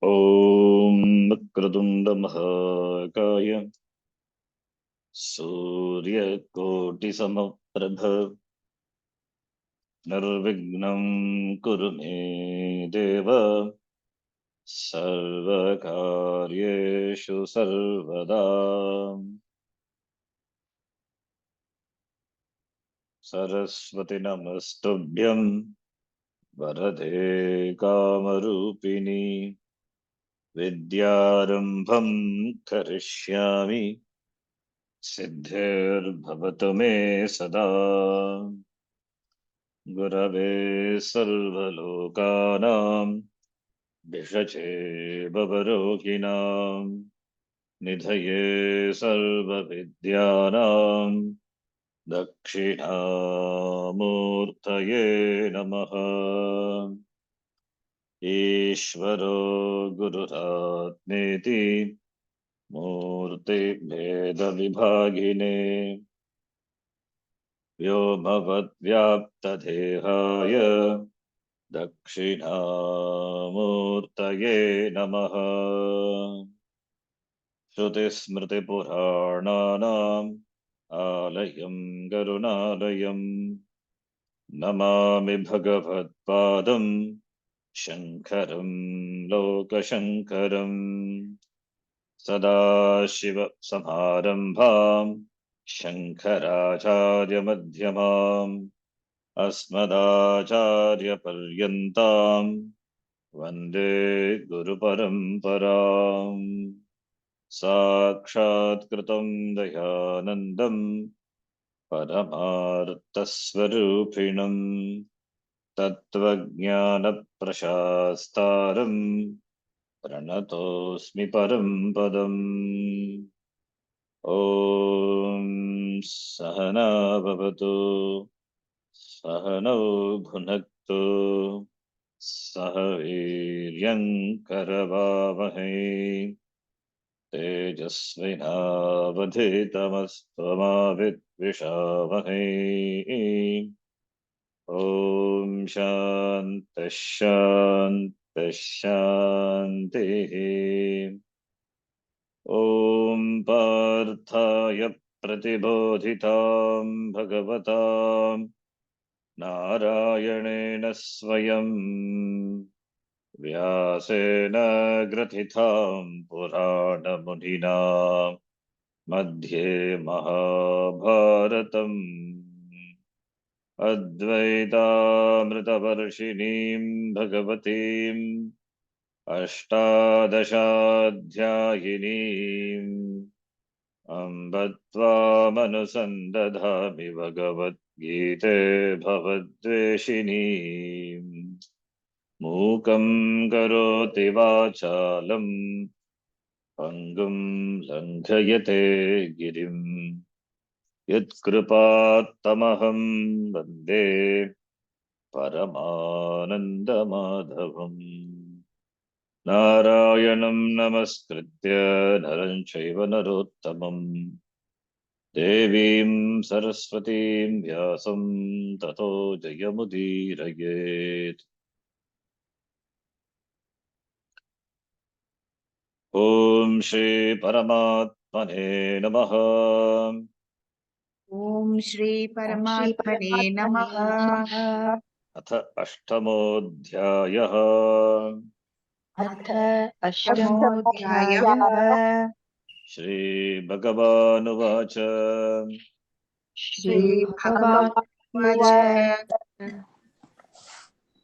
ॐ वक्रतुण्डमहाकाय सूर्यकोटिसमप्रभ निर्विघ्नं कुरु मे देव सर्वकार्येषु सर्वदा। सरस्वती नमस्तुभ्यं वरदे कामरूपिणी विद्यारम्भं करिष्यामि सिद्धिर्भवतु मे सदा। गुरवे सर्वलोकानां भिषजे भवरोगिणां निधये सर्वविद्यानां दक्षिणामूर्तये नमः। ईश्वरो गुरुरात्मेति मूर्तिभेदविभागिने व्योमवद्व्याप्तदेहाय दक्षिणामूर्तये नमः। श्रुतिस्मृतिपुराणानाम् आलयं करुणालयं नमामि भगवत्पादं शङ्करं लोकशङ्करम्। सदाशिवसमारम्भां शङ्कराचार्यमध्यमाम् अस्मदाचार्यपर्यन्तां वन्दे गुरुपरम्पराम्। साक्षात्कृतं दयानन्दं परमार्थस्वरूपिणं तत्त्वज्ञानप्रशास्तारं प्रणतोऽस्मि परं पदम्। ॐ सहना भवतु सहनौ भुनक्तु सह वीर्यङ्करवावहै तेजस्विनावधीतमस्तु मा विद्विषावहै। ॐ शान्तिः शान्तिः शान्तिः। ॐ पार्थाय प्रतिबोधितां भगवतां नारायणेन स्वयं व्यासेन ग्रथितां पुराणमुनिना मध्ये महाभारतम् अद्वैतामृतवर्षिणीं भगवतीम् अष्टादशाध्यायिनीम् अम्ब त्वामनुसन्दधामि भगवद्गीते भवद्वेषिणीम्। मूकं करोति वाचालं पङ्गुं लङ्घयते गिरिं यत्कृपात्तमहं वन्दे परमानन्दमाधवम्। नारायणं नमस्कृत्य नरं चैव नरोत्तमं देवीं सरस्वतीं व्यासं ततो जयमुदीरयेत्। ॐ श्री परमात्मने नमः। ओम श्री परमात्मने नमः। अथ अष्टमोऽध्यायः। अथ अष्टमोऽध्यायः। श्रीभगवानुवाच श्रीभगवानुवाच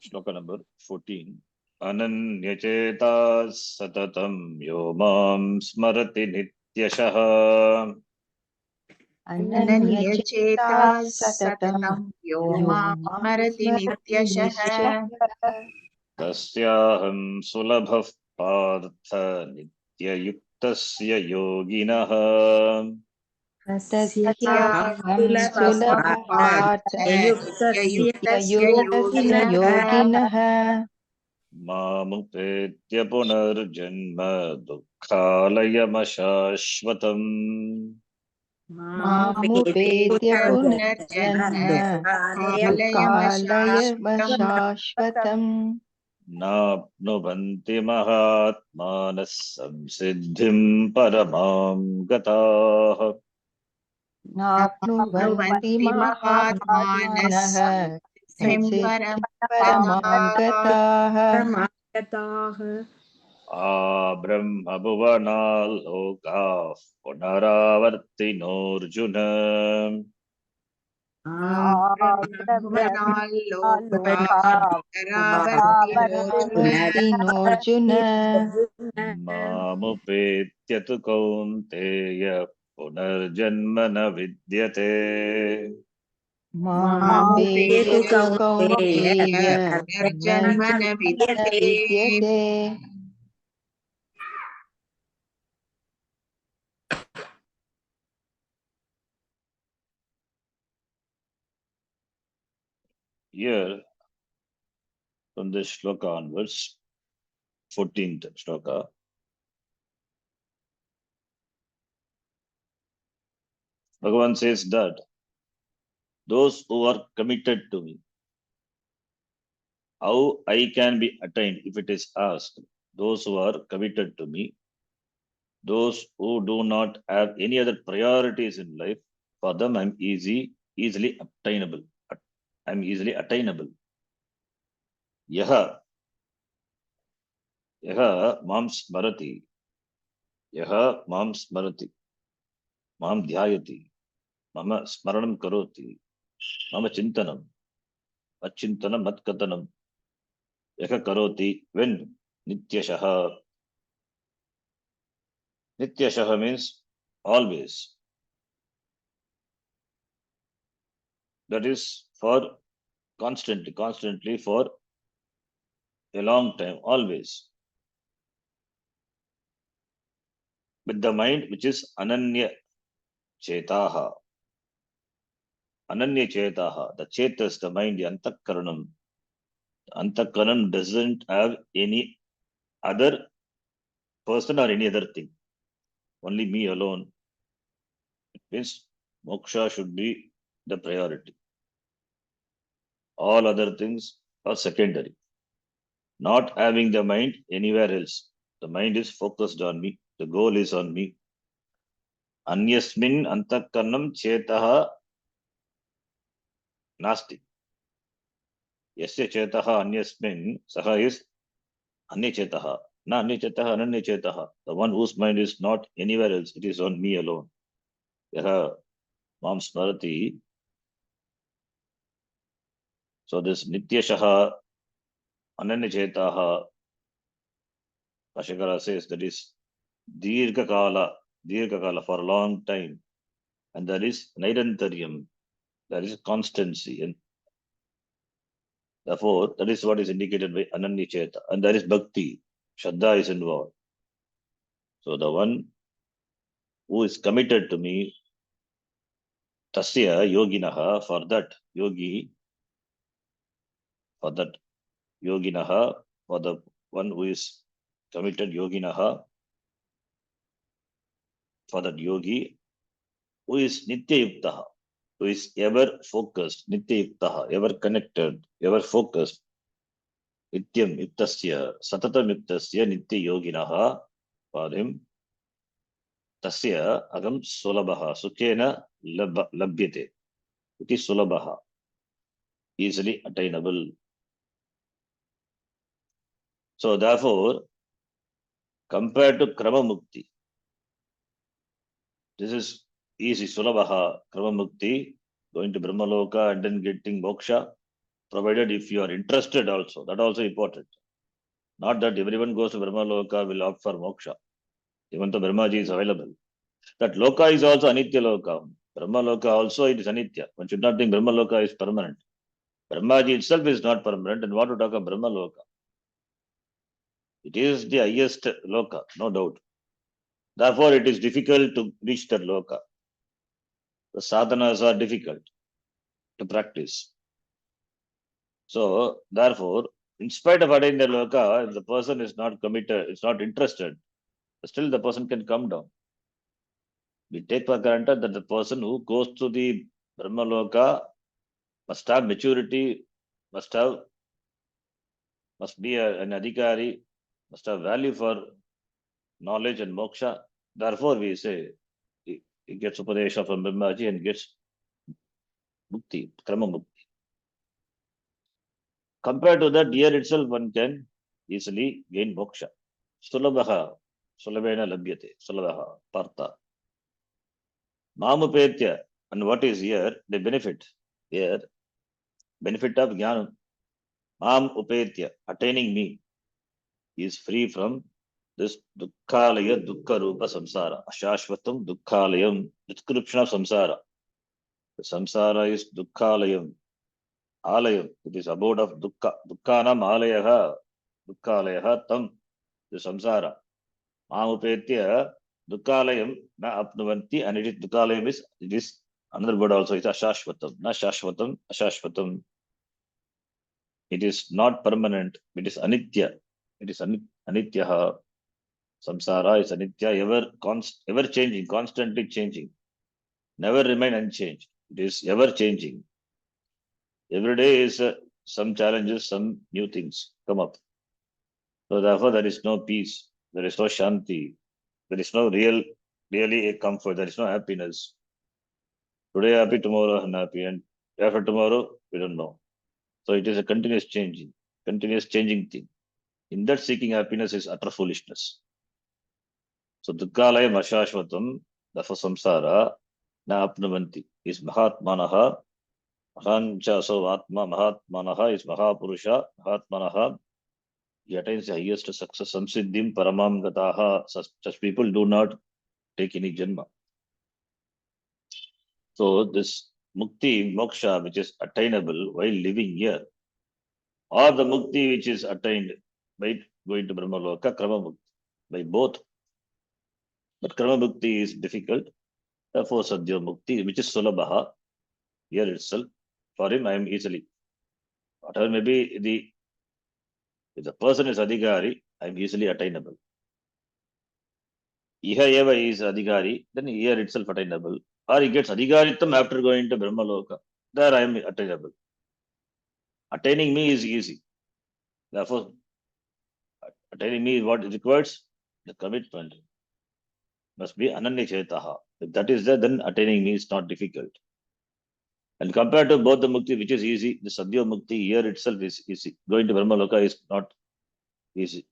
श्लोक नंबर 14। अनन्यचेताः सततं यो मां स्मरति नित्यशः अनन्यचेताः सततं यो मां स्मरति नित्यशः तस्याहं सुलभः पार्थ नित्ययुक्तस्य योगिनः। तस्याहं सुलभः पार्थ नित्ययुक्तस्य नित्ययुक्तस्य योगिनः योगिनः। मामुपेत्य पुनर्जन्म दुःखालयमशाश्वतम्। मामुपेत्य पुनर्जन्म दुःखालयमशाश्वतम्। नाप्नुवन्ति महात्मानः संसिद्धिं परमां गताः नाप्नुवन्ति नुवन्ति महात्मानः महात्मानः सिद्धिं संसिद्धिं परमां गताः परमागताः ब्रह्मभुवनाल्लोकाः पुनरावर्तिनोऽर्जुन वर्तिनोऽर्जुन मामुपेत्य तु कौन्तेय पुनर्जन्म न विद्यते मामुपेत्य तु कौन्तेय कौन्तेय पुनर्जन्म न न विद्यते विद्यते। Here, from this shloka onwards, 14th shloka, Bhagavan says that those who are committed to me, how I can be attained if it is asked. Those who are committed to me, those who do not have any other priorities in life, for them I'm easily obtainable. I'm easily attainable. Yaha, yaha mam smarati, yaha mam smarati, mam dhyayati, mama smaranam karoti, mama chintanam, achintanam matkatanam, yaha karoti, when nityashaha. Nityashaha means always. That is for constantly for a long time, always. With the mind which is ananya chetaha. Ananya chetaha, the chetas, the mind, the antakaranam. Antakaranam doesn't have any other person or any other thing. Only me alone. It means moksha should be the priority. All other things are secondary. Not having the mind anywhere else. The mind is focused on me. The goal is on me. Anyasmin antakaranam chetaha nasti. Yasya chetaha anyasmin saha is anyachetaha. Na anyachetaha ananyachetaha. The one whose mind is not anywhere else. It is on me alone. Yaha mam smarati. So this nityashaha ananyachetaha, Ashikara says that is dirghakala for a long time. And there is nairantaryam. There is constancy. And therefore, that is what is indicated by Ananya Cheta. And there is bhakti. Shraddha is involved. So the one who is committed to me, tasya yoginaha, for that yoginaha, for the one who is committed yoginaha, for that yogi, who is nitya yuktaha, who is ever focused, nitya yuktaha, ever connected, ever focused, nityam yuktasya, satatam yuktasya, nitya yoginaha, for him, tasya agam sulabaha, sukhena labhyate. It is sulabaha, easily attainable. So therefore, compared to krama mukti, this is easy, sulabaha, krama mukti, going to brahmaloka and then getting moksha, provided if you are interested also, that also important. Not that everyone goes to brahmaloka will opt for moksha, even though Brahmaji is available. That loka is also anitya loka. Brahmaloka also it is anitya. One should not think brahmaloka is permanent. Brahmaji itself is not permanent, and what to talk of brahmaloka? It is the highest loka, no doubt. Therefore, it is difficult to reach that loka. The sadhanas are difficult to practice. So, therefore, in spite of attaining the loka, if the person is not committed, is not interested, still the person can come down. We take for granted that the person who goes to the Brahma loka must have maturity, must have must be an adhikari, must have value for knowledge and moksha. Therefore, we say he gets upadesha from Brahmaji and gets mukti, karma mukti. Compared to that, here itself one can easily gain moksha. Sulabha, sulabena labhyate, sulabha, partha. Mamupetya, and what is here? The benefit. Here, benefit of jnanam. Mam upetya, attaining me, is free from this dukkhalaya, dukkha rupa samsara. Ashashvatam dukkhalayam, description of samsara. The samsara is dukkhalayam, alayam. It is abode of dukkha. Dukkhanam alayaha, dukkhalayah tam, the samsara. Mamupetya, dukkhalayam na apnuvanti, and it is dukkhalayam is, it is another word also, it's ashashvatam. Na shashvatam, ashashvatam. It is not permanent, it is anitya. It is anityaha. Samsara is anitya, ever changing, constantly changing. Never remain unchanged. It is ever changing. Every day is some challenges, some new things come up. So therefore, there is no peace, there is no shanti, there is no really a comfort, there is no happiness. Today happy, tomorrow unhappy, and after tomorrow, we don't know. So it is a continuous changing thing. In that, seeking happiness is utter foolishness. So dukkhalayam ashashvatam, therefore samsara na apnuvanti is mahatmanaha. Mahancha, so atma, mahatmanaha is mahapurusha, mahatmanaha. He attains the highest success. Samsiddhim paramam gataha. Such people do not take any janma. So this mukti, moksha, which is attainable while living here, or the mukti which is attained by going to Brahmaloka, krama mukti, by both. But krama mukti is difficult. Therefore, sadhya mukti, which is sulabha, here itself, for him I am easily. Whatever may be if the person is adhikari, I am easily attainable. Iha eva is adhikari, then here itself attainable. Or he gets adhikaritam after going to Brahmaloka. There I am attainable. Attaining me is easy. Therefore, attaining me is what it requires? The commitment must be ananya chetaha. If that is there, then attaining me is not difficult. And compared to both the mukti, which is easy, the sadhya mukti here itself is easy. Going to Brahmaloka is not easy.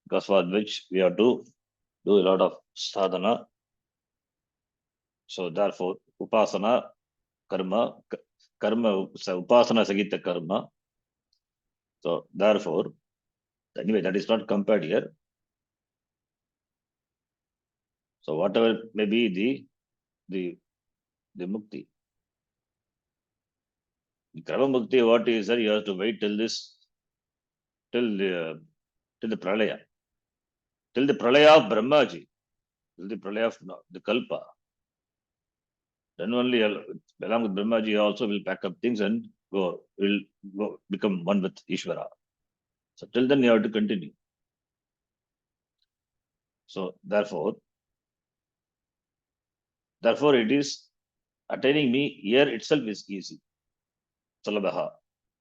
Because for which we have to do a lot of sadhana. So therefore, upasana, karma, upasana sagita karma. So therefore, anyway, that is not compared here. So whatever may be the mukti. In karma mukti, what is that? You have to wait till the pralaya. Till the pralaya of Brahmaji. Till the pralaya of the kalpa. Then only along with Brahmaji also will pack up things and will go become one with Ishvara. So till then you have to continue. So therefore it is attaining me here itself is easy. Salabaha.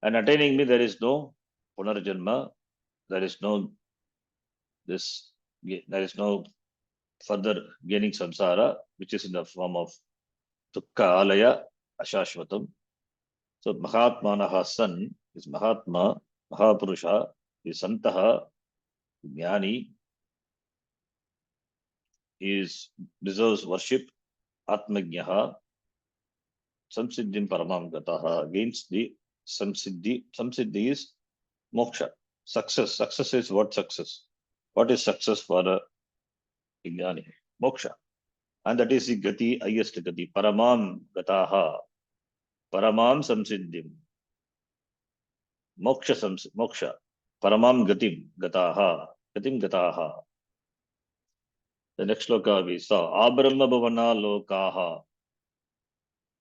And attaining me there is no punarjanma, there is no further gaining samsara, which is in the form of dukkha alaya ashashvatam. So Mahatmanaha son is Mahatma, Mahapurusha is Santaha, Jnani, deserves worship, Atmagyaha, Samsiddhim Paramam Gataha, against the Samsiddhi. Samsiddhi is moksha, success. Success is what success? What is success for a Jnani? Moksha. And that is the Gati, highest Gati, Paramam Gataha, Paramam Samsiddhim. Moksha, Paramam Gatim Gataha. The next loka we saw, Abrahma Bhavana Lokaha,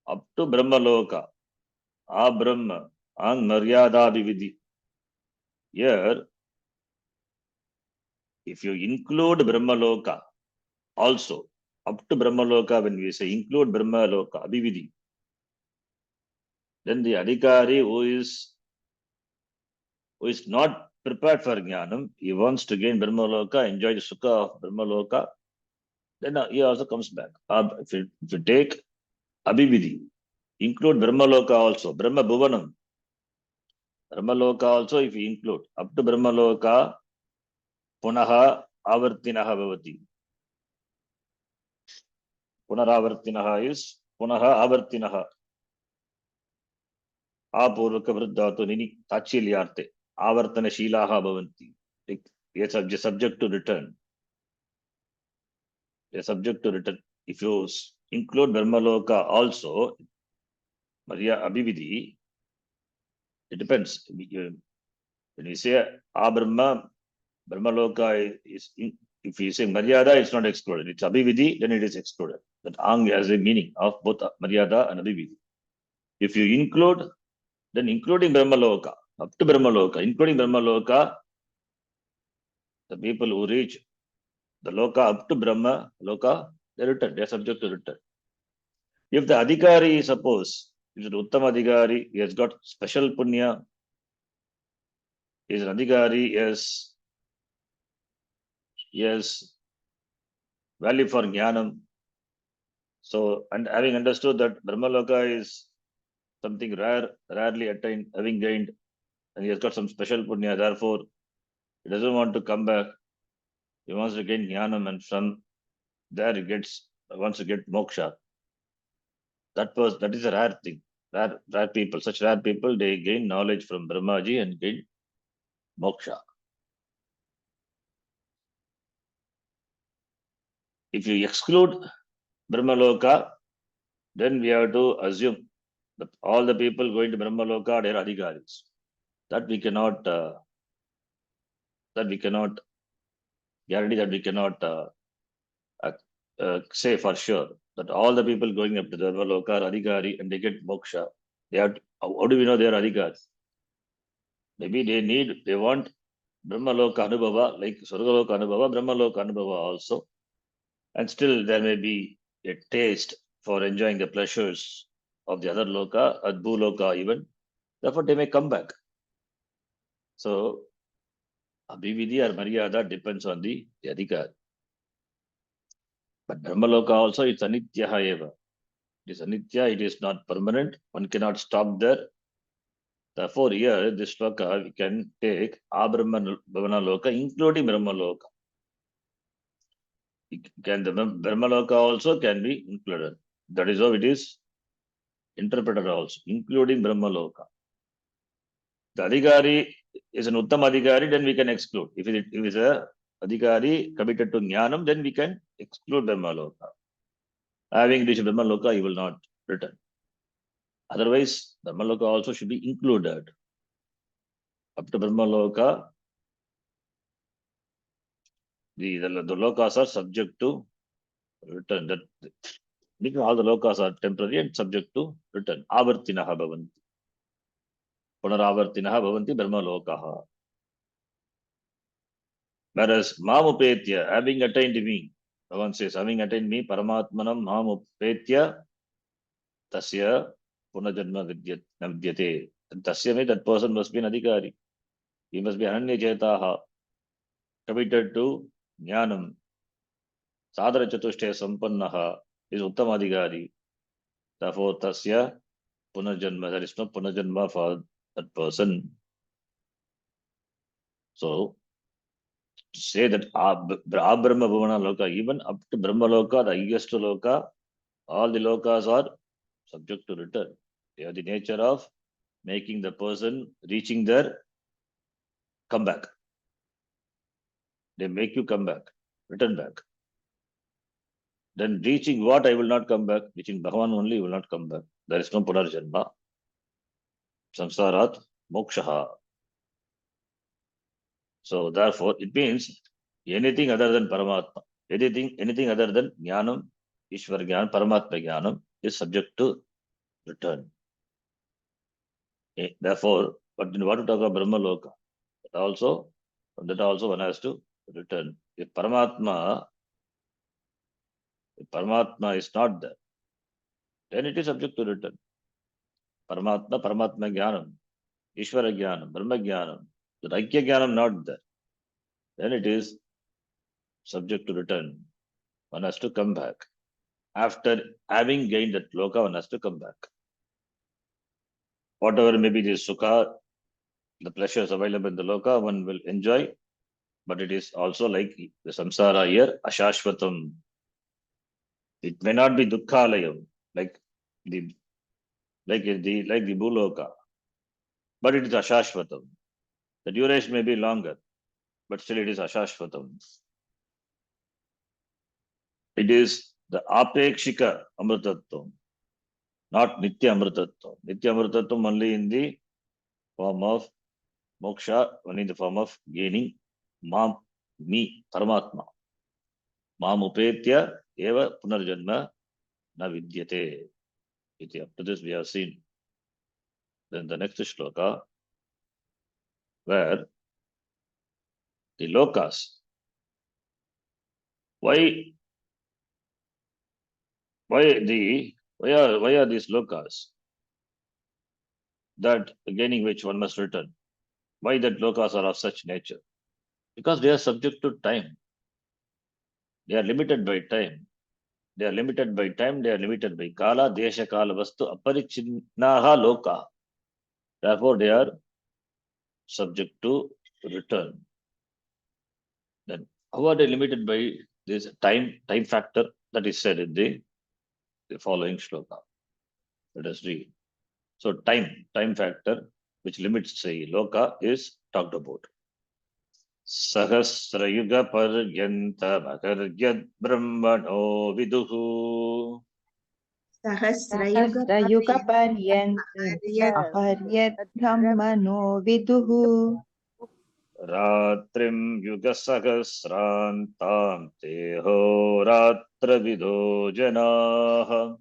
up to Brahma Loka, Abrahma, and Maryada Vividhi. Here, if you include Brahma Loka, also, up to Brahma Loka, when we say include Brahma Loka, Abhividhi, then the Adhikari who is who is not prepared for Jnanam, he wants to gain Brahmaloka, enjoy the Sukha of Brahmaloka, then he also comes back. If you take Abhividhi, include Brahmaloka also, Brahma Bhuvanam. Brahmaloka also, if you include, up to Brahmaloka, Punaha Avartinaha Bhavati. Punaravartinaha is Punaha Avartinaha. Apurvaka Vruddhatu Nini Tachilyarte. Avartana Shilaha Bhavanti. Yes, subject to return. They are subject to return. If you include Brahmaloka also, Maria Abhividhi, it depends. When we say Brahmaloka is, if you say Maryada, it's not excluded. It's Abhividhi, then it is excluded. That Ang has a meaning of both Maryada and Abhividhi. If you include, then including Brahmaloka, up to Brahmaloka, including Brahmaloka, the people who reach the Loka up to Brahma Loka, they return. They are subject to return. If the Adhikari, suppose, if it's an Uttama Adhikari, he has got special Punya, he is an Adhikari, yes, value for Jnanam. So, and having understood that Brahmaloka is something rare, rarely attained, having gained, and he has got some special Punya, therefore, he doesn't want to come back. He wants to gain Jnanam, and from there he wants to get moksha. That is a rare thing. Rare people, such rare people, they gain knowledge from Brahmaji and gain moksha. If you exclude Brahmaloka, then we have to assume that all the people going to Brahmaloka are adhikaris. That we cannot guarantee, that we cannot say for sure that all the people going up to the Brahmaloka are adhikari and they get moksha. How do we know they are adhikaris? Maybe they want Brahmaloka Anubhava, like Swargaloka Anubhava, Brahmaloka Anubhava also. And still there may be a taste for enjoying the pleasures of the other Loka, Adbhu Loka even. Therefore, they may come back. So, Abhividhi or Maryada depends on the Adhikar. But Brahmaloka also, it's Anityaha eva. It is Anitya, it is not permanent. One cannot stop there. Therefore, here, this Loka, we can take Abrahma Bhavana Loka, including Brahmaloka. The Brahmaloka also can be included. That is how it is interpreted also, including Brahmaloka. The Adhikari is an Uttam Adhikari, then we can exclude. If it is a Adhikari committed to Jnanam, then we can exclude Brahmaloka. Having reached Brahmaloka, he will not return. Otherwise, Brahmaloka also should be included. Up to Brahmaloka, the lokas are subject to return. Because all the lokas are temporary and subject to return. Avartinaha bhavanti. Punaravartinaha bhavanti Brahmalokaha. Whereas Mamupetya, having attained me, Bhavan says, having attained me, Paramatmanam Mamupetya, Tasya Punajanma Vidyate. Tasya means that person must be an Adhikari. He must be Ananya Chetaha, committed to Jnanam. Sadhara Chatushtaya Sampannaha is Uttama Adhikari. Therefore, Tasya Punajanma, there is no Punajanma for that person. So, to say that Brahma Bhavana Loka, even up to Brahma Loka, the highest Loka, all the Lokas are subject to return. They are the nature of making the person reaching there come back. They make you come back, return back. Then reaching what, I will not come back. Reaching Bhagavan only will not come back. There is no Punarjanma. Samsarat Mokshaha. So therefore, it means anything other than Paramatma, anything other than Jnanam, Ishwar Jnanam, Paramatma Jnanam is subject to return. Therefore, but in what to talk about Brahma Loka, that also one has to return. If Paramatma is not there, then it is subject to return. Paramatma Jnanam, Ishvara Jnanam, Brahma Jnanam, The Aikya Jnanam not there. Then it is subject to return. One has to come back. After having gained that loka, one has to come back. Whatever may be the sukha, the pleasures available in the loka, one will enjoy. But it is also like the samsara here, ashashvatam. It may not be dukkhalayam, like the bhuloka, but it is ashashvatam. The duration may be longer, but still it is ashashvatam. It is the apekshika amritattvam, not nitya amritattvam. Nitya amritattvam only in the form of moksha, only in the form of gaining mam, me, paramatma. Mam upetya eva punarjanma na vidyate. Up to this we have seen. Then the next shloka, where the lokas, why are these lokas that gaining which one must return? Why that lokas are of such nature? Because they are subject to time. They are limited by time. They are limited by time. They are limited by kala, desha, kala, vastu, aparichinaha loka. Therefore, they are subject to return. Then, how are they limited by this time factor that is said in the following shloka? Let us read. So, time factor, which limits say loka, is talked about. Sahasrayuga paryanta bhagaryad brahmano viduhu. सहस्रयुगपर्यन्त अपर्यत् ब्रह्मणो विदुः Ratrim yuga sahasrantam teho ratra vido janaha.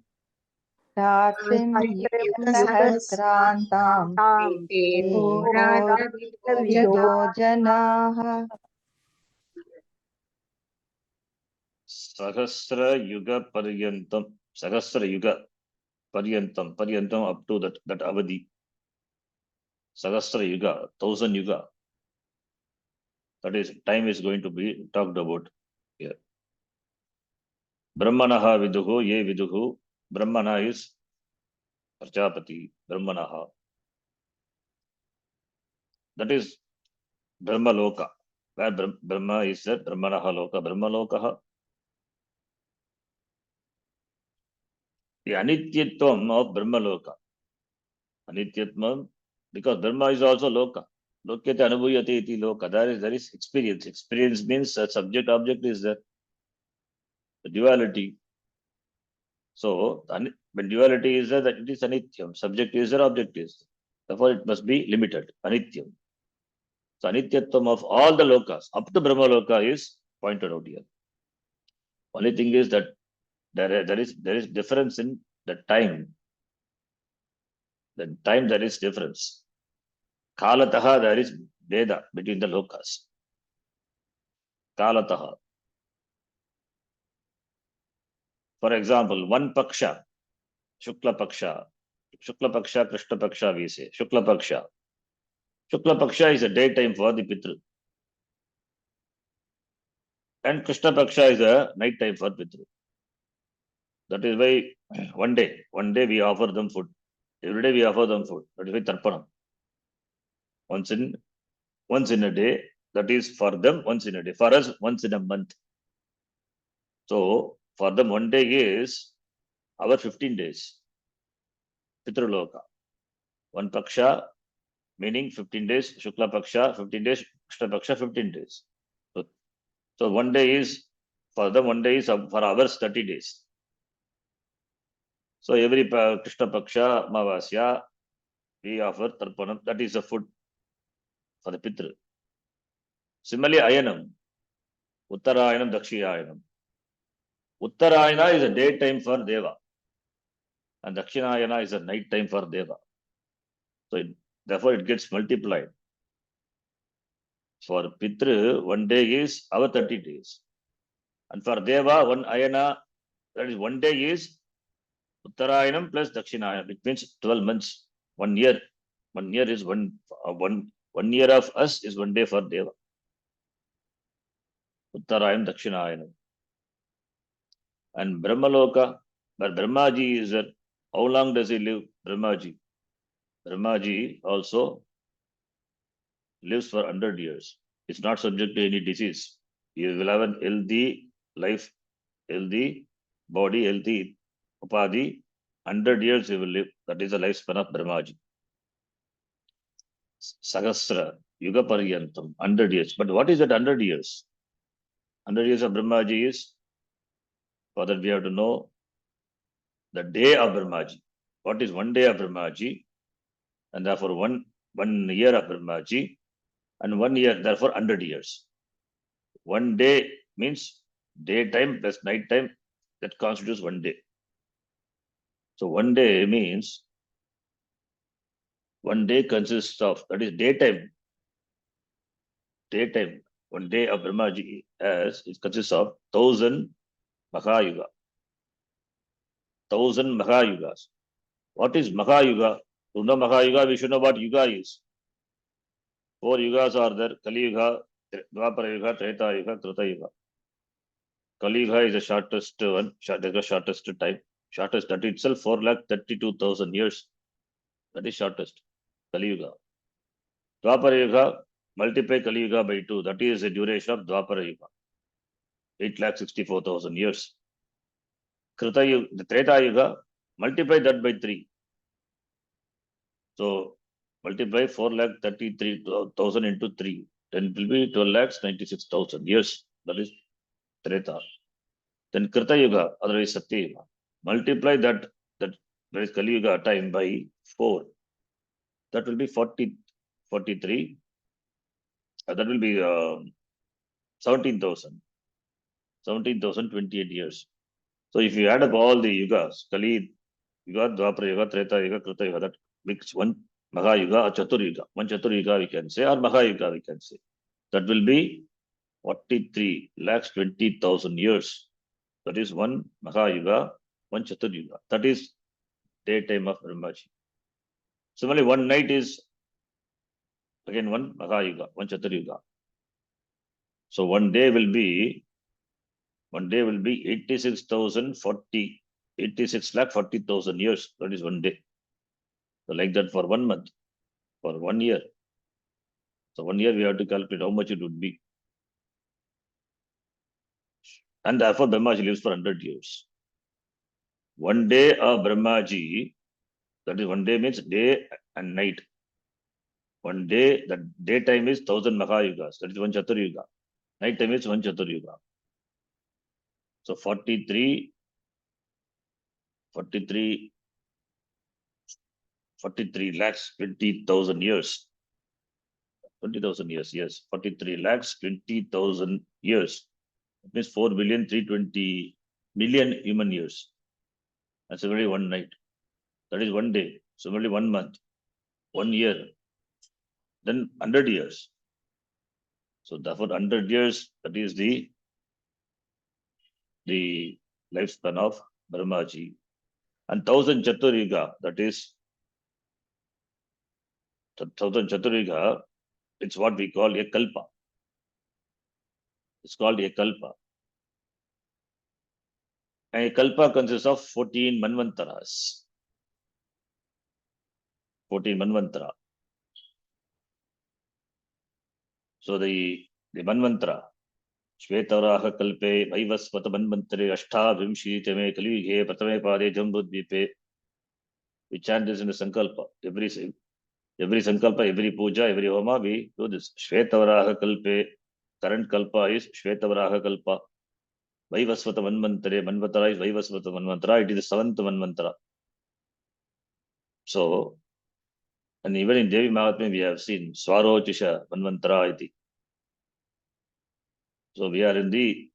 रात्रिं युगसहस्रान्तां होरात्रविदो जनाः Sahasra yuga paryantam up to that avadi. Sahasra yuga, 1000 yuga. That is, time is going to be talked about here. Brahmanaha viduhu, ye viduhu. Brahmana is Prajapati, Brahmanaha. That is Brahma Loka. Where Brahma is there, Brahmanaha Loka, Brahma Lokaha. The Anityatvam of Brahma Loka. Anityatvam, because Brahma is also Loka. Lokyate anubhuyate iti Loka. There is experience. Experience means a subject object is there. The duality. So, when duality is there, that it is Anityam. Subject is there, object is there. Therefore, it must be limited. Anityam. So, Anityatvam of all the lokas, up to Brahma Loka, is pointed out here. Only thing is that there is difference in the time. The time there is difference. Kalataha there is Veda between the lokas. Kalataha. For example, one paksha, Shukla paksha, Krishna paksha we say. Shukla paksha is a daytime for the Pitru. And Krishna paksha is a night time for Pitru. That is why one day we offer them food. Every day we offer them food. That is why Tarpanam. Once in a day, that is for them once in a day. For us, once in a month. So, for them, one day is our 15 days. Pitruloka. One paksha, meaning 15 days. Shukla paksha, 15 days. Krishna paksha, 15 days. So one day is, for them, one day is for ours, 30 days. So, every Krishna paksha, Mavasya, we offer Tarpanam. That is the food for the Pitru. Similarly, Ayanam. Uttarayanam, Dakshiyayanam. Uttarayana is a daytime for Deva. And Dakshinayana is a night time for Deva. So, therefore, it gets multiplied. For Pitru, one day is our 30 days. And for Deva, one Ayana, that is one day is Uttarayanam plus Dakshinayanam. It means 12 months. 1 year. 1 year is one 1 year of us is 1 day for Deva. Uttarayam, Dakshinayam. And Brahmaloka, but Brahmaji is there. How long does he live? Brahmaji. Brahmaji also lives for 100 years. It's not subject to any disease. He will have a healthy life, healthy body, healthy upadhi. 100 years he will live. That is the lifespan of Brahmaji. Sahasra, Yuga Paryantam, 100 years. But what is that 100 years? 100 years of Brahmaji is, for that we have to know the day of Brahmaji. What is 1 day of Brahmaji? And therefore 1 year of Brahmaji, and 1 year, therefore 100 years. 1 day means daytime plus night time, that constitutes 1 day. So 1 day means 1 day consists of, that is daytime. Daytime, 1 day of Brahmaji it consists of 1000 Mahayuga. 1000 Mahayugas. What is Mahayuga? To know Mahayuga, we should know what Yuga is. 4 Yugas are there: Kali Yuga, Dwapara Yuga, Treta Yuga, Krita Yuga. Kali Yuga is the shortest one, the shortest time. Shortest, that itself 4,32,000 years. That is shortest. Kali Yuga. Dwapara Yuga, multiply Kali Yuga by 2. That is the duration of Dwapara Yuga. 8,64,000 years. Krita Yuga, the Treta Yuga, multiply that by 3. So multiply 4,33,000 into 3. Then it will be 12,96,000 years. That is Treta. Then Krita Yuga, otherwise Satya Yuga. Multiply that is Kali Yuga time by 4. That will be 43. That will be 17,000. 17,028 years. So if you add up all the yugas, Kali Yuga, Dwapara Yuga, Treta Yuga, Krita Yuga, that makes one Mahayuga or Chatur Yuga. One Chatur Yuga we can say, or Mahayuga we can say. That will be 43,20,000 years. That is one Mahayuga, one Chatur Yuga. That is daytime of Brahmaji. Similarly, one night is again one Mahayuga, one Chatur Yuga. So one day will be 86,40,000 years. That is one day. So like that for 1 month, for 1 year. So 1 year we have to calculate how much it would be. And therefore Brahmaji lives for 100 years. 1 day of Brahmaji, that is 1 day means day and night. 1 day, the daytime is 1000 Mahayugas. That is one Chatur Yuga. Night time is one Chatur Yuga. So 43 lakhs 20,000 years. 20,000 years, yes. 43 lakhs 20,000 years. It means 4,320,000,000 human years. That's a very one night. That is 1 day. Similarly, 1 month, 1 year, then 100 years. So therefore 100 years, that is the lifespan of Brahmaji. And 1000 Chatur Yuga, that is 1000 Chatur Yuga, it's what we call a kalpa. It's called a kalpa. And a kalpa consists of 14 manvantaras. 14 manvantara. So the manvantara, Shvetavaraha kalpe, Vaivasvata manvantare, Ashtavimshitame, Kaliyuge, Pratame Pade, Jambudvipe. We chant this in the Sankalpa. Every Sankalpa, every puja, every homa, we do this. Shvetavaraha kalpe, current kalpa is Shvetavaraha kalpa. Vaivasvata manvantare, manvantara is Vaivasvata manvantara. It is the 7th manvantara. So, and even in Devi Mahatmya, we have seen Swarotisha manvantara iti. So we are in the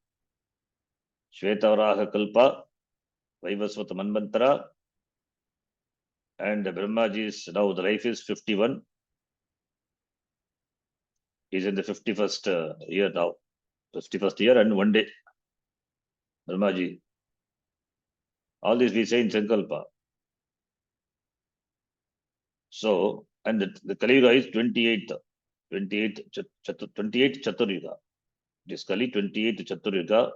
Shvetavaraha kalpa, Vaivasvata manvantara, and Brahmaji's now the life is 51. He's in the 51st year now. 51st year and 1 day. Brahmaji. All this we say in Sankalpa. So, and the Kali Yuga is 28th. 28 Chaturyuga. It is Kali 28 Chaturyuga.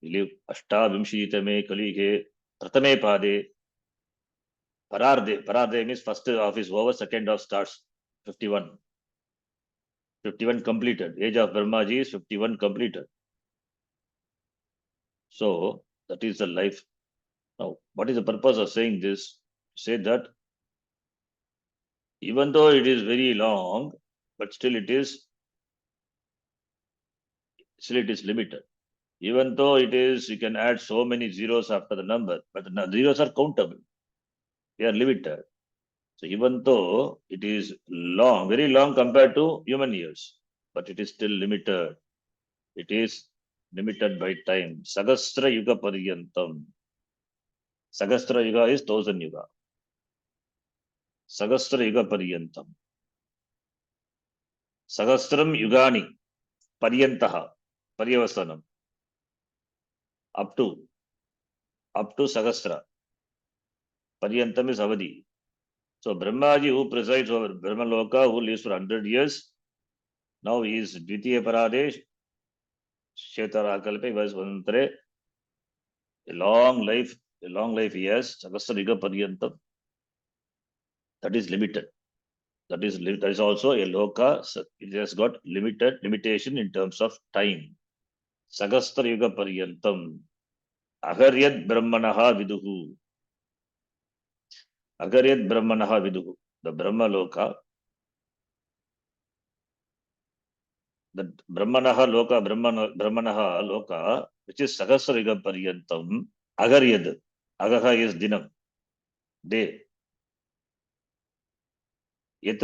We live Ashtavimshitame Kalige Pratame Pade. Pararde means first half is over, second half starts. 51. 51 completed. Age of Brahmaji is 51 completed. So that is the life. Now, what is the purpose of saying this? Say that even though it is very long, but still it is limited. Even though it is, you can add so many zeros after the number, but the zeros are countable. They are limited. So even though it is long, very long compared to human years, but it is still limited. It is limited by time. Sagastra Yuga Paryantam. Sagastra Yuga is 1000 Yuga. Sagastra Yuga Paryantam. Sagastram Yugani Paryantaha. Paryavasanam. Up to Sagastra. Paryantam is Avadi. So Brahmaji, who presides over Brahmaloka, who lives for 100 years, now he is Dvitiya Paradesh, Shetara Kalpe, Vasvantare, a long life he has, Sagastra Yuga Paryantam. That is limited. That is also a loka. It has got limitation in terms of time. Sagastra Yuga Paryantam. Agaryad Brahmanaha Viduhu. Agaryad Brahmanaha Viduhu. The Brahma Loka. The Brahmanaha Loka, which is Sagastra Yuga Paryantam. Agaryad. Agaha is Dinam. Day. Yet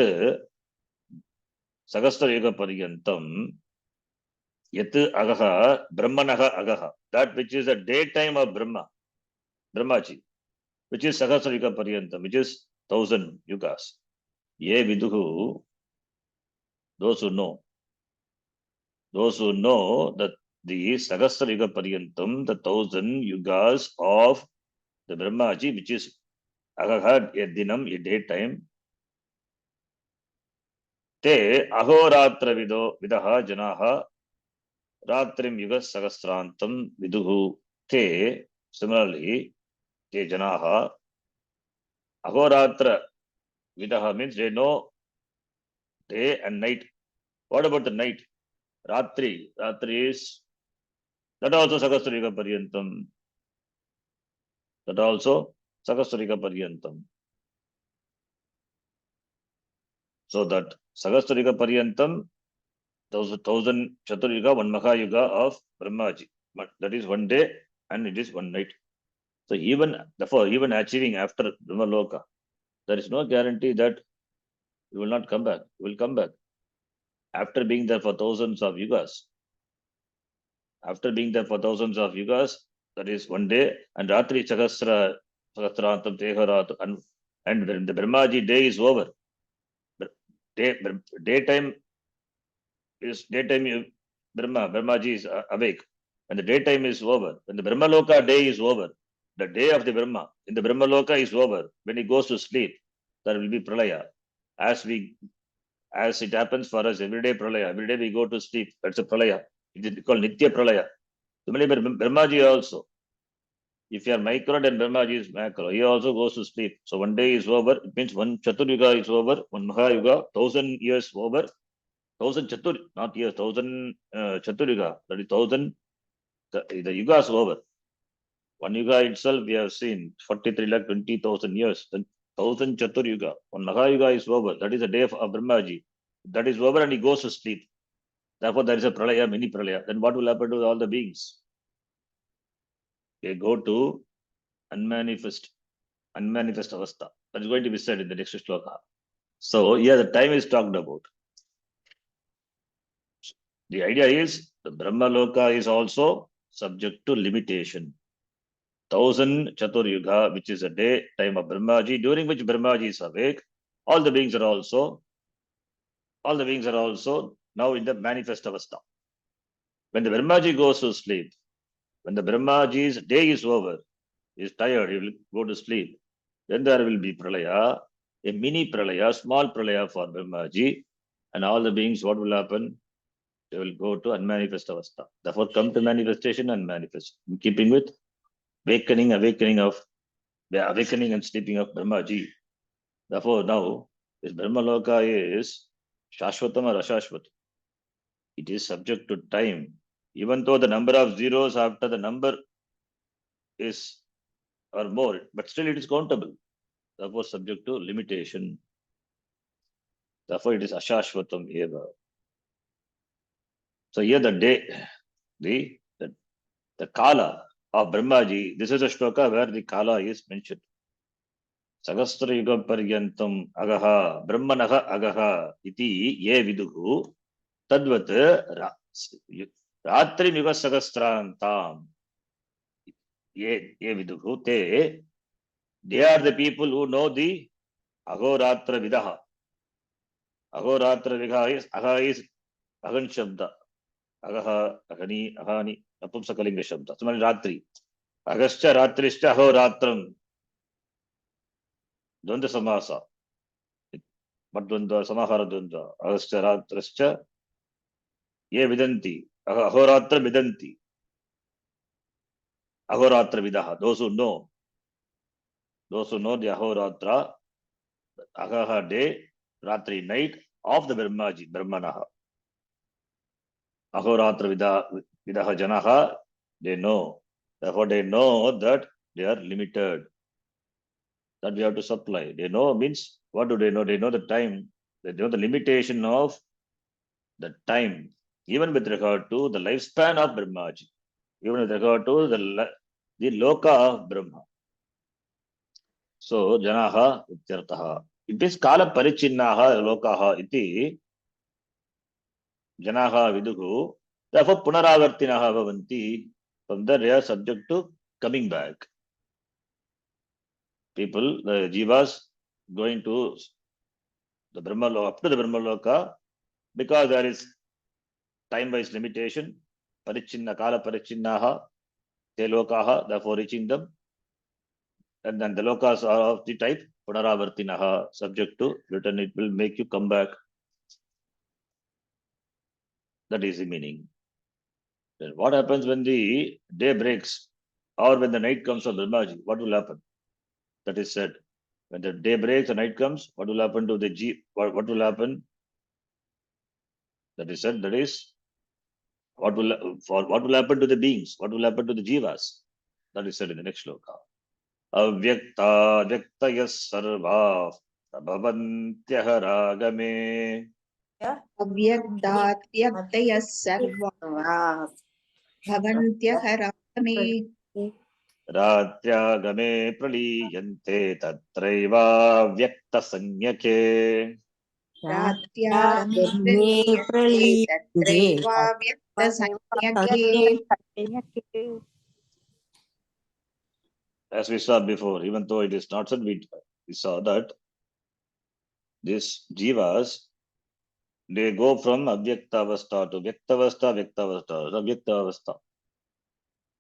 Sagastra Yuga Paryantam. Yet Agaha, Brahmanaha Agaha. That which is the daytime of Brahmaji, which is Sagastra Yuga Paryantam, which is 1000 yugas. Ye Viduhu, those who know that the Sagastra Yuga Paryantam, the 1000 yugas of the Brahmaji, which is Agaha, a dinam, a daytime. Te ahoratra vidaha janaha ratrim yuga sagastrantam viduhu. Te, similarly, te janaha ahoratra vidaha means they know day and night. What about the night? Ratri is that also Sagastra Yuga Paryantam. That also Sagastra Yuga Paryantam. So that Sagastra Yuga Paryantam, 1000 Chaturyuga, one Mahayuga of Brahmaji. But that is one day and it is one night. So even achieving after Brahmaloka, there is no guarantee that you will not come back. You will come back. After being there for thousands of yugas. After being there for thousands of yugas, that is one day, and Ratri Sahasrantam Teharat, and when the Brahmaji day is over, daytime, Brahmaji is awake. When the daytime is over, when the Brahmaloka day is over, the day of the Brahma in the Brahmaloka is over. When he goes to sleep, there will be pralaya. As it happens for us every day, pralaya. Every day we go to sleep. That's a pralaya. It is called Nitya Pralaya. Similarly, Brahmaji also. If you are micro and Brahmaji is macro, he also goes to sleep. So one day is over. It means one Chaturyuga is over. One Mahayuga, 1000 years over. 1000 Chatur, not years, 1000 Chaturyuga. That is 1000. The Yuga is over. One Yuga itself we have seen 43,20,000 years. Then 1000 Chaturyuga. One Mahayuga is over. That is the day of Brahmaji. That is over and he goes to sleep. Therefore, there is a pralaya, mini pralaya. Then what will happen to all the beings? They go to unmanifest avastha. That is going to be said in the next shloka. So here the time is talked about. The idea is the Brahmaloka is also subject to limitation. 1000 Chaturyuga, which is a day time of Brahmaji, during which Brahmaji is awake. All the beings are also now in the manifest avastha. When the Brahmaji goes to sleep, when the Brahmaji's day is over, he is tired, he will go to sleep. Then there will be pralaya, a mini pralaya, small pralaya for Brahmaji. And all the beings, what will happen? They will go to unmanifest avastha. Therefore, come to manifestation and manifest. In keeping with awakening and sleeping of Brahmaji. Therefore, now this Brahmaloka is Shashvatam or Ashashvatam. It is subject to time. Even though the number of zeros after the number is or more, but still it is countable. Therefore, subject to limitation. Therefore, it is Ashashvatam eva. So here the day, the Kala of Brahmaji, this is a shloka where the Kala is mentioned. Sagastra Yuga Paryantam Agaha Brahmanaha Agaha iti ye viduhu tadvat Ratri Yuga Sagastrantam ye viduhu te. They are the people who know the Ahoratra Vidaha. Ahoratra Vidaha is Aha is Agan Shabda. Agaha, Agani, Ahani, Apumsakalinga Shabda. So, Ratri. Agascha Ratrischa Ahoratram. Dvanda Samasa. But Dvanda Samahara Dvanda. Agascha Ratrischa Ye Vidanti. Ahoratra Vidanti. Ahoratra Vidaha. Those who know the Ahoratra, Agaha day, Ratri night of the Brahmaji, Brahmanaha. Ahoratra Vidaha Janaha, they know. Therefore, they know that they are limited. That we have to supply. They know means, what do they know? They know the time. They know the limitation of the time, even with regard to the lifespan of Brahmaji, even with regard to the loka of Brahma. So, Janaha Ityartaha. It is Kala Parichinnaha Lokaha iti Janaha Viduhu. Therefore, Punaravartinaha Bhavanti. From there, they are subject to coming back. People, the jivas, going to the Brahmaloka, up to the Brahmaloka, because there is time-wise limitation, Parichinna, Kala Parichinnaha, Te Lokaha, therefore reaching them. And then the lokas are of the type Punaravartinaha, subject to return, it will make you come back. That is the meaning. Then what happens when the day breaks or when the night comes of Brahmaji? What will happen? That is said. When the day breaks, the night comes, what will happen to the what will happen? That is said, that is what will happen to the beings? What will happen to the jivas? That is said in the next shloka. Avyakta vyaktayas sarva bhavantyah ragame. Avyaktat vyaktayah sarva bhavantyah ragame. Ratyagame praliyante tatraiva vyakta sanyake. Ratyagame tatraiva vyakta sanyake. As we saw before, even though it is not said, we saw that these jivas, they go from Avyaktavastha to Vyaktavastha.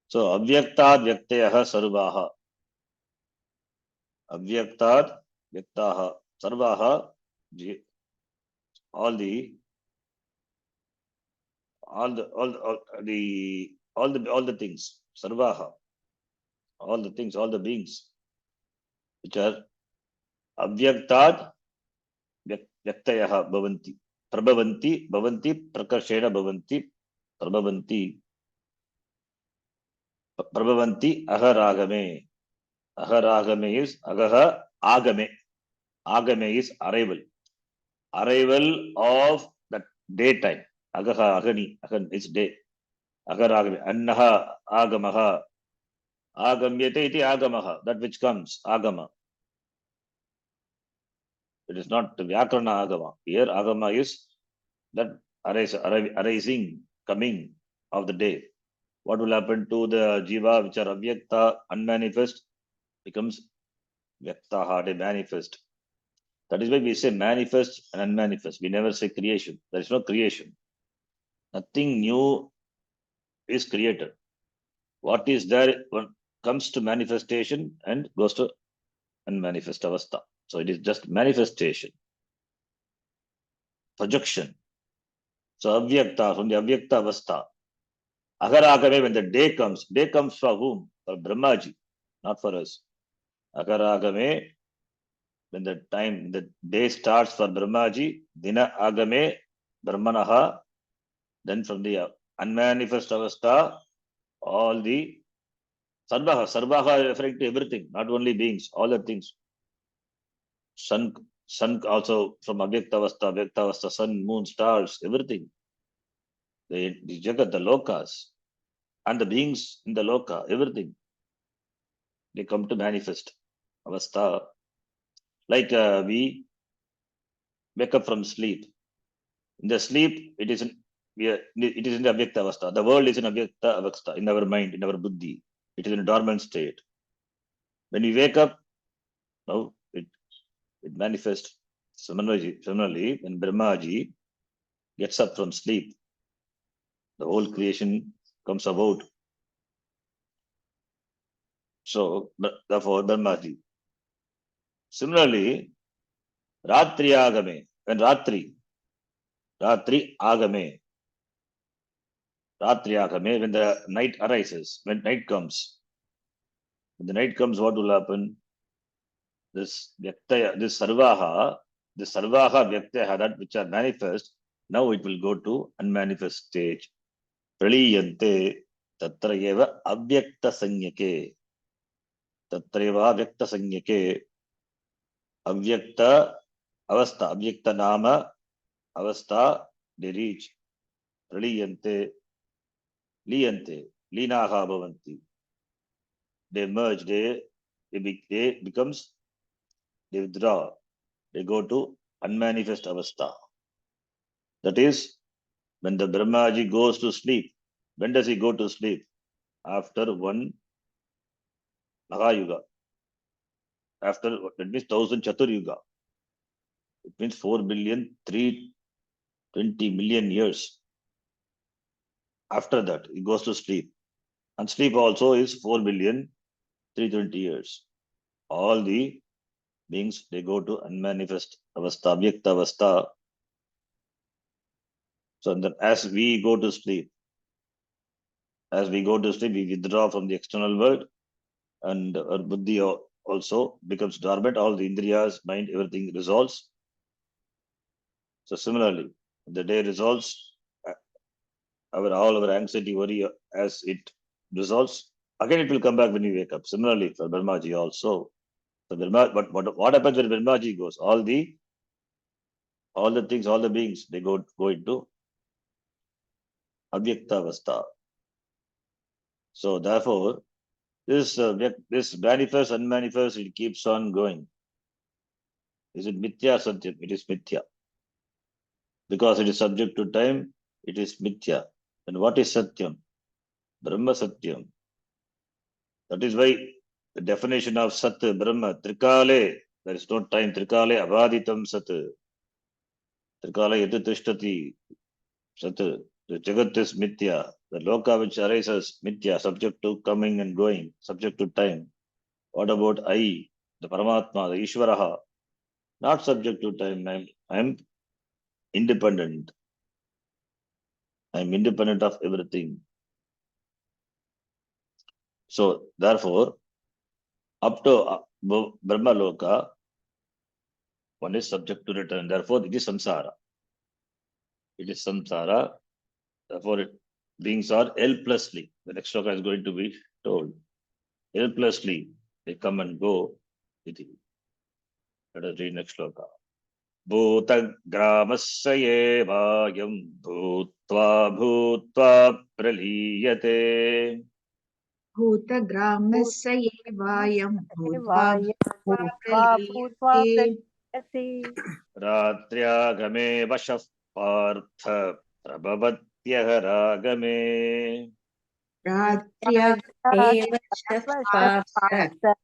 So Avyaktad Vyaktayaha Sarvaha. Avyaktad Vyaktaha Sarvaha. All the things. Sarvaha. All the things, all the beings, which are Avyaktad Vyaktayaha Bhavanti. Prabhavanti, Bhavanti, Prakashena Bhavanti, Prabhavanti. Prabhavanti Aharagame. Aharagame is Agaha Agame. Agame is arrival. Arrival of that daytime. Agaha Agani. Agan is day. Aharagame. Annaha Agamaha. Agamyate iti Agamaha. That which comes. Agama. It is not Vyakarana Agama. Here Agama is that arising, coming of the day. What will happen to the jiva which are avyakta, unmanifest, becomes vyaktaha, they manifest. That is why we say manifest and unmanifest. We never say creation. There is no creation. Nothing new is created. What is there comes to manifestation and goes to unmanifest avastha. So it is just manifestation. projection. So avyakta, from the avyakta avastha. Agaragame, when the day comes for whom? For Brahmaji, not for us. Agaragame, when the day starts for Brahmaji, Dina Agame, Brahmanaha, then from the unmanifest avastha, all the Sarvaha referring to everything, not only beings, all the things. Sun also from Avyakta avastha, sun, moon, stars, everything. The Jagat, the lokas, and the beings in the loka, everything. They come to manifest avastha. Like we wake up from sleep. In the sleep, it is in the Avyakta avastha. The world is in Avyakta avastha, in our mind, in our buddhi. It is in a dormant state. When we wake up, now it manifests. Similarly, when Brahmaji gets up from sleep, the whole creation comes about. So, therefore, Brahmaji. Similarly, Ratri Agame, when Ratri Agame, when the night arises, when night comes, what will happen? This Sarvaha Vyaktaya, that which are manifest, now it will go to unmanifest stage. Praliyante tatra eva avyakta sanyake. Tatreva avyakta sanyake. Avyakta avastha, avyakta nama avastha, they reach. Praliyante, liyante, linaha bhavanti. They merge, they withdraw, they go to unmanifest avastha. That is, when the Brahmaji goes to sleep. When does he go to sleep? After one Mahayuga. After, that means 1000 Chatur Yuga. It means 4,320,000,000 years. After that, he goes to sleep. And sleep also is 4,320,000,000 years. All the beings, they go to unmanifest avastha, avyakta avastha. So then as we go to sleep, we withdraw from the external world, and our buddhi also becomes dormant. All the indriyas, mind, everything resolves. So similarly, the day resolves, all our anxiety, worry, as it resolves, again it will come back when we wake up. Similarly for Brahmaji also. So but what happens when Brahmaji goes? All the things, all the beings, they go into avyakta avastha. So therefore, this manifest, unmanifest, it keeps on going. Is it mithya satyam? It is mithya. Because it is subject to time, it is mithya. And what is satyam? Brahma satyam. That is why the definition of sat, Brahma, trikale, there is no time, trikale avaditam sat. Trikale yadu tishtati sat. The jagat is mithya. The loka which arises, mithya, subject to coming and going, subject to time. What about I, the Paramatma, the Ishvaraha? Not subject to time. I am independent. I am independent of everything. So therefore, up to Brahma Loka, one is subject to return. Therefore, it is samsara. It is samsara. Therefore, beings are helplessly. The next sloka is going to be told. Helplessly, they come and go. Let us read next sloka. Bhutagramasya evayam bhutva praliyate. भूतग्रामस्य एवायं भूत्वा भूत्वा प्रलीयते Ratriagame vashah partha prabhavatyah ragame. रात्र्यगमेव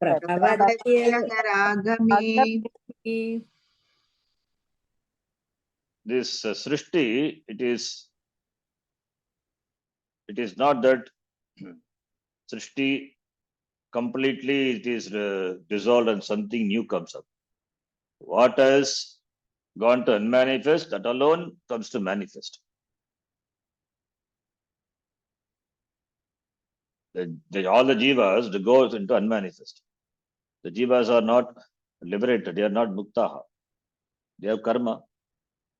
प्रभवत्यगरागमे. This Srishti, it is not that Srishti completely it is dissolved and something new comes up. What else gone to unmanifest, that alone comes to manifest. All the jivas, they go into unmanifest. The jivas are not liberated, they are not muktaha. They have karma.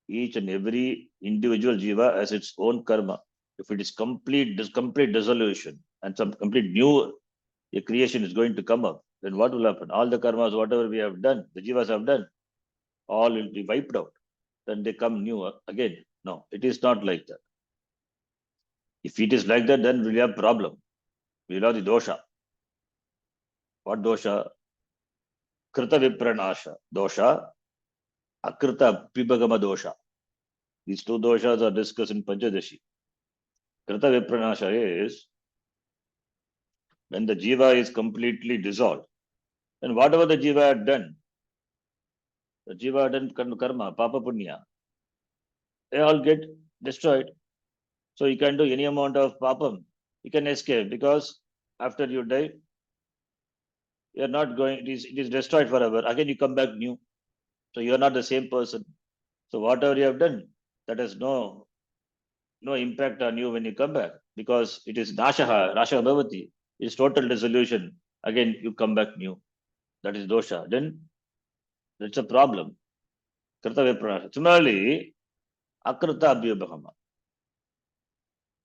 Each and every individual jiva has its own karma. If it is complete dissolution and some complete new creation is going to come up, then what will happen? All the karmas, whatever we have done, the jivas have done, all will be wiped out. Then they come new again. No, it is not like that. If it is like that, then we have problem. We will have the dosha. What dosha? Krita vipranasha dosha, akrita pibagama dosha. These two doshas are discussed in Panchadashi. Krita vipranasha is when the jiva is completely dissolved. And whatever the jiva had done, the jiva had done karma, papa punya, they all get destroyed. So you can do any amount of papam, you can escape, because after you die, you are not going, it is destroyed forever. Again, you come back new. So you are not the same person. So whatever you have done, that has no impact on you when you come back, because it is nashaha bhavati. It is total dissolution. Again, you come back new. That is dosha. Then that's a problem. Krita vipranasha. Similarly, akrita abhyabhama.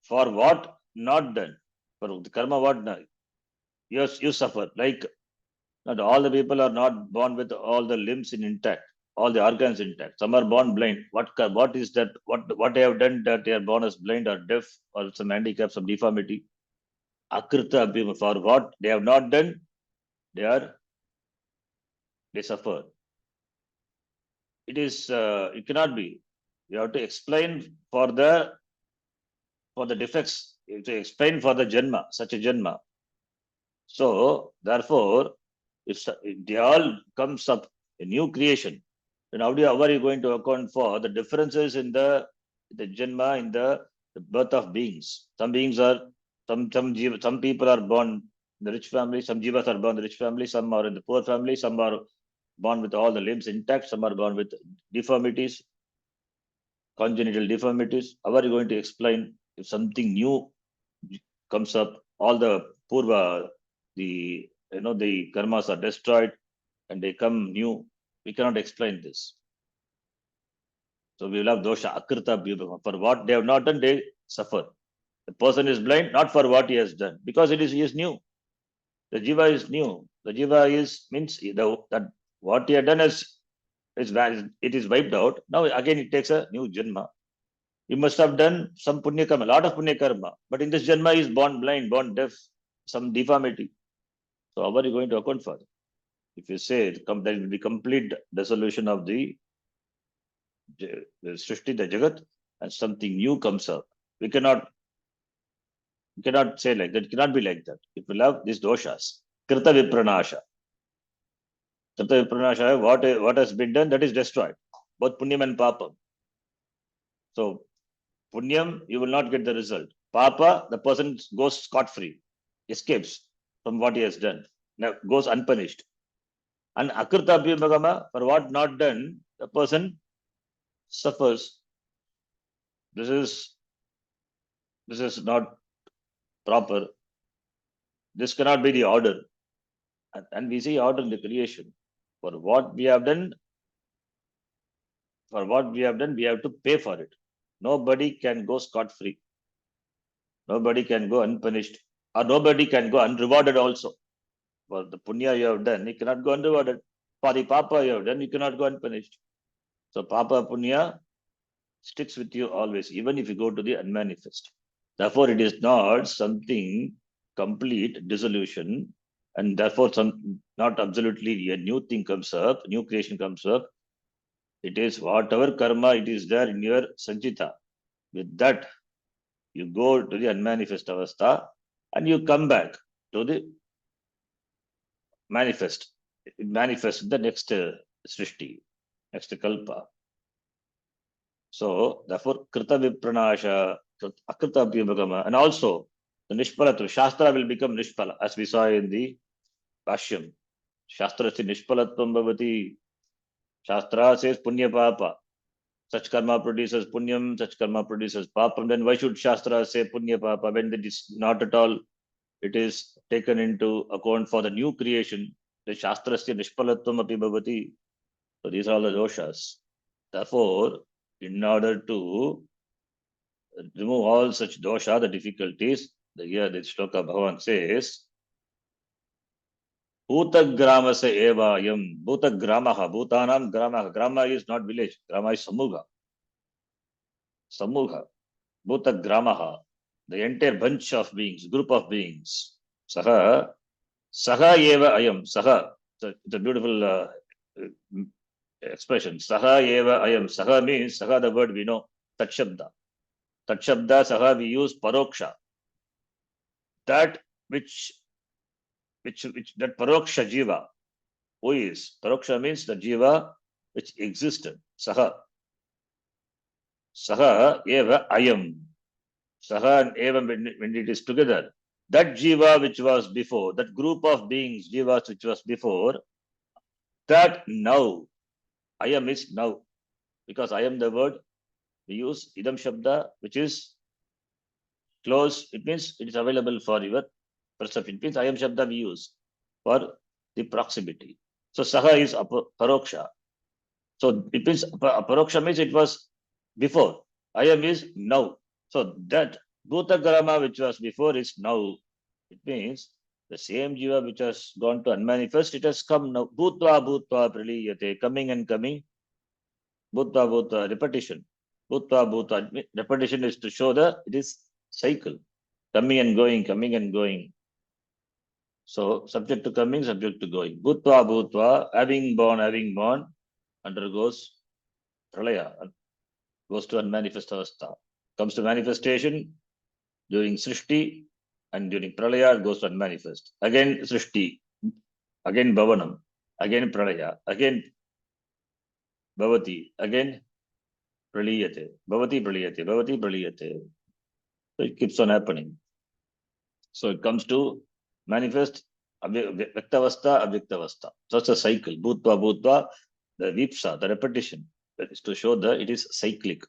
For what not done, for the karma what not, you suffer. Like, not all the people are not born with all the limbs intact, all the organs intact. Some are born blind. What is that? What they have done that they are born as blind or deaf or some handicap, some deformity? Akrita abhyabhama. For what they have not done, they suffer. It is it cannot be. You have to explain for the defects. You have to explain for the janma, such a janma. So therefore, if they all comes up a new creation, then how are you going to account for the differences in the janma, in the birth of beings? Some beings are some people are born in the rich family, some jivas are born in the rich family, some are in the poor family, some are born with all the limbs intact, some are born with deformities, congenital deformities. How are you going to explain if something new comes up? All the purva, the karmas are destroyed and they come new. We cannot explain this. So we will have dosha, akrita abhyabhama. For what they have not done, they suffer. The person is blind not for what he has done, because he is new. The jiva is new. The jiva means that what he had done is it is wiped out. Now again it takes a new janma. You must have done some punya karma, a lot of punya karma, but in this janma he is born blind, born deaf, some deformity. So how are you going to account for it? If you say there will be complete dissolution of the Srishti, the Jagat, and something new comes up, we cannot say like that. It cannot be like that. It will have these doshas. Krita vipranasha. Krita vipranasha, what has been done, that is destroyed. Both punyam and papam. So punyam, you will not get the result. Papa, the person goes scot-free, escapes from what he has done, now goes unpunished. And akrita abhyabhama, for what not done, the person suffers. This is not proper. This cannot be the order. And we see order in the creation. For what we have done, we have to pay for it. Nobody can go scot-free. Nobody can go unpunished, or nobody can go unrewarded also. For the punya you have done, you cannot go unrewarded. For the papa you have done, you cannot go unpunished. So papa punya sticks with you always, even if you go to the unmanifest. Therefore, it is not something complete dissolution, and therefore not absolutely a new thing comes up, new creation comes up. It is whatever karma it is there in your sanchita. With that, you go to the unmanifest avastha and you come back to the manifest. It manifests in the next srishti, next kalpa. So therefore, krita vipranasha, akrita abhyabhagama, and also the nishpalatva, shastra will become nishpala, as we saw in the Bhashyam. Shastra si nishpalatvam bhavati, Shastra says punya papa. Such karma produces punyam, such karma produces papam. Then why should Shastra say punya papa when it is not at all? It is taken into account for the new creation. The Shastrasya nishpalatvam api bhavati. So these are all the doshas. Therefore, in order to remove all such dosha, the difficulties, here the shloka Bhagavan says, Bhutagramasa evayam. Bhutagramaha. Bhutanam gramaha. Grama is not village. Grama is samugha. Samugha. Bhutagramaha. The entire bunch of beings, group of beings. Saha. Saha eva ayam. Saha. It's a beautiful expression. Saha eva ayam. Saha means, Saha the word we know. Tat Shabda. Tat Shabda, Saha we use paroksha. That which that paroksha jiva. Who is? Paroksha means the jiva which existed. Saha. Saha eva ayam. Saha and eva when it is together. That jiva which was before, that group of beings, jivas which was before, that now, ayam is now. Because ayam the word, we use idam shabda, which is close. It means it is available for your perception. It means ayam shabda we use for the proximity. So saha is paroksha. So it means paroksha means it was before. Ayam is now. So that bhutagrama which was before is now. It means the same jiva which has gone to unmanifest, it has come now. Bhutva bhutva praliyate, coming and coming. Bhutva bhutva, repetition. Bhutva bhutva, repetition is to show it is cycle. Coming and going, coming and going. So subject to coming, subject to going. Bhutva bhutva, having born, undergoes pralaya, goes to unmanifest avastha. Comes to manifestation during Srishti, and during pralaya goes to unmanifest. Again Srishti, again Bhavanam, again pralaya, again Bhavati, again Praliyate, Bhavati Praliyate, Bhavati Praliyate. So it keeps on happening. So it comes to manifest Vyaktavastha, Avyaktavastha. So it's a cycle. Bhutva, Bhutva, the Vipsa, the repetition. That is to show that it is cyclic.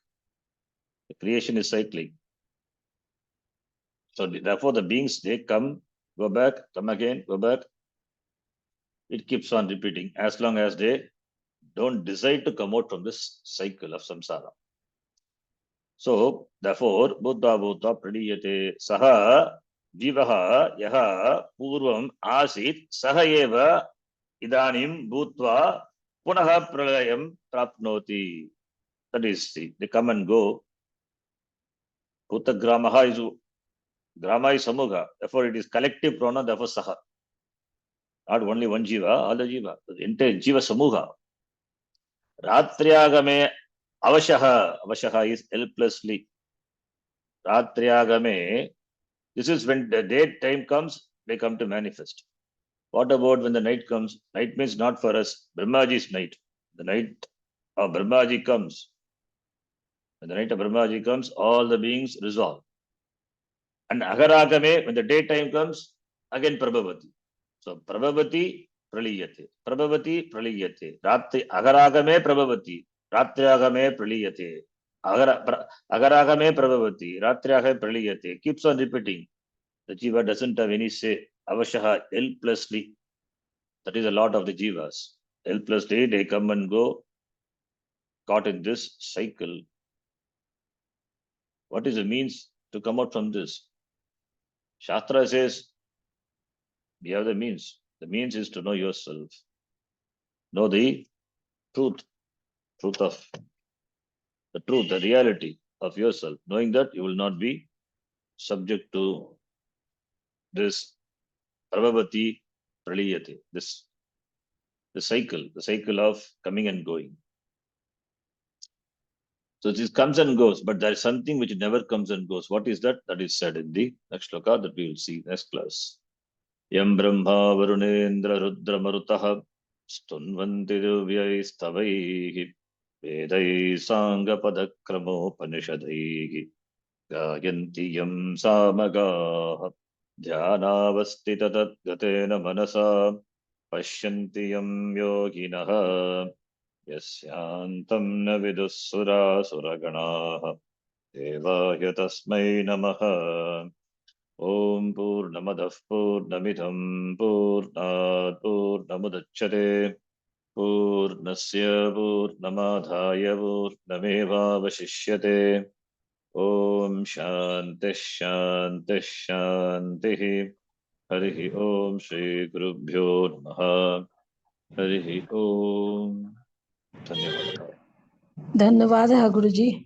The creation is cyclic. So therefore the beings, they come, go back, come again, go back. It keeps on repeating as long as they don't decide to come out from this cycle of samsara. So therefore, Buddha Buddha Pradiyate Saha Jivaha Yaha Purvam Asit Saha Eva Idanim Bhutva Punaha Pralayam Prapnoti. That is, they come and go. Bhuta Gramaha is Grama is Samugha. Therefore, it is collective pronoun, therefore Saha. Not only one Jiva, all the Jiva. The entire Jiva Samugha. Ratriagame Avashaha. Avashaha is helplessly. Ratriagame. This is when the daytime comes, they come to manifest. What about when the night comes? Night means not for us. Brahmaji's night. The night of Brahmaji comes. When the night of Brahmaji comes, all the beings resolve. And Agaragame, when the daytime comes, again Prabhavati. So Prabhavati Praliyate. Prabhavati Praliyate. Agaragame Prabhavati. Ratriagame Praliyate. Agaragame Prabhavati. Ratriagame Praliyate. Keeps on repeating. The jiva doesn't have any say. Avashaha, helplessly. That is a lot of the jivas. Helplessly, they come and go, caught in this cycle. What is the means to come out from this? Shastra says, we have the means. The means is to know yourself. Know the truth of the truth, the reality of yourself. Knowing that you will not be subject to this Prabhavati Praliyate, the cycle of coming and going. So this comes and goes, but there is something which never comes and goes. What is that? That is said in the next shloka that we will see next class. Yam Brahma Varunendra Rudra Marutaha Stunvanti Divyai Stavaihi Vedai Sangha Padakramo Panishadaihi Gayanti Yam Samagaha Dhyanavastita Tatgatena Manasa Pashyanti Yam Yoginaha यस्यान्तं न विदुः सुरासुरगणाः देवाय तस्मै नमः। ॐ पूर्णमदः पूर्णमिदं पूर्णात् पूर्णमुदच्यते पूर्णस्य पूर्णमादाय पूर्णमेवावशिष्यते। ॐ शान्तिः शान्तिः शान्तिः। हरिः ॐ श्रीगुरुभ्यो नमः। हरिः ॐ। धन्यवादः। धन्यवादः गुरुजी।